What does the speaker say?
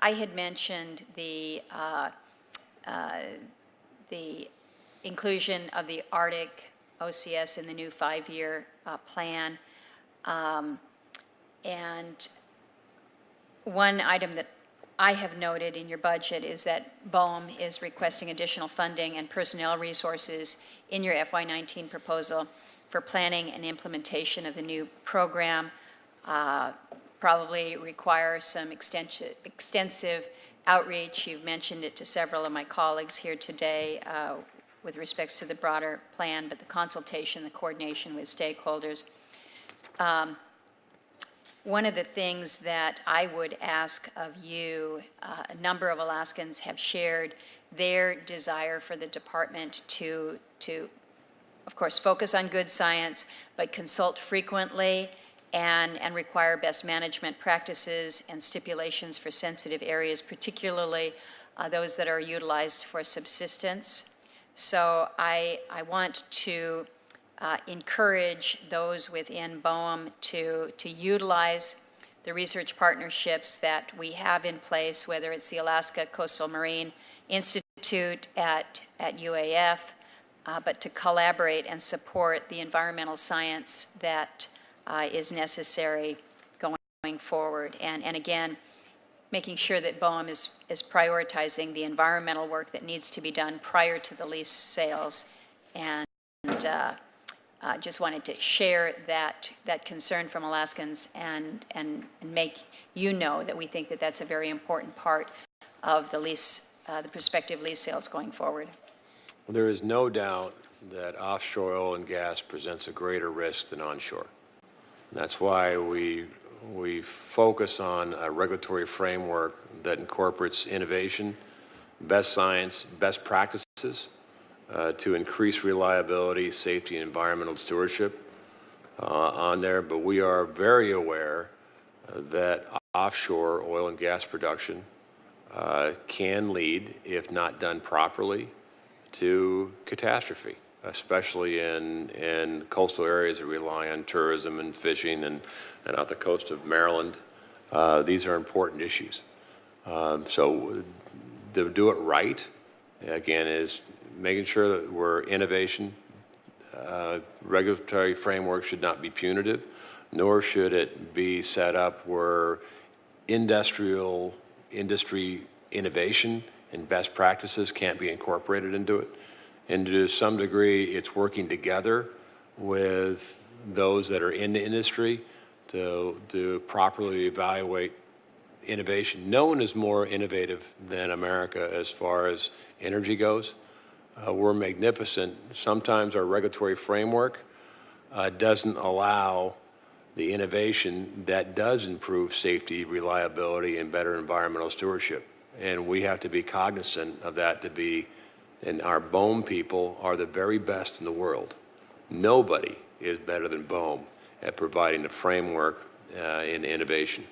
I had mentioned the inclusion of the Arctic OCS in the new 5-year plan. And one item that I have noted in your budget is that BOEM is requesting additional funding and personnel resources in your FY19 proposal for planning and implementation of the new program. Probably require some extensive outreach. You've mentioned it to several of my colleagues here today with respects to the broader plan, but the consultation, the coordination with stakeholders. One of the things that I would ask of you, a number of Alaskans have shared their desire for the department to of course, focus on good science, but consult frequently and require best management practices and stipulations for sensitive areas, particularly those that are utilized for subsistence. So I want to encourage those within BOEM to utilize the research partnerships that we have in place, whether it's the Alaska Coastal Marine Institute at UAF, but to collaborate and support the environmental science that is necessary going forward. And again, making sure that BOEM is prioritizing the environmental work that needs to be done prior to the lease sales. And just wanted to share that concern from Alaskans and make you know that we think that that's a very important part of the lease, the prospective lease sales going forward. Well, there is no doubt that offshore oil and gas presents a greater risk than onshore. And that's why we focus on a regulatory framework that incorporates innovation, best science, best practices to increase reliability, safety, and environmental stewardship on there. But we are very aware that offshore oil and gas production can lead, if not done properly, to catastrophe, especially in coastal areas that rely on tourism and fishing and out the coast of Maryland. These are important issues. So to do it right, again, is making sure that we're innovation. Regulatory framework should not be punitive, nor should it be set up where industry innovation and best practices can't be incorporated into it. And to some degree, it's working together with those that are in the industry to properly evaluate innovation. No one is more innovative than America as far as energy goes. We're magnificent. Sometimes our regulatory framework doesn't allow the innovation that does improve safety, reliability, and better environmental stewardship. And we have to be cognizant of that and our BOEM people are the very best in the world. Nobody is better than BOEM at providing the framework in innovation.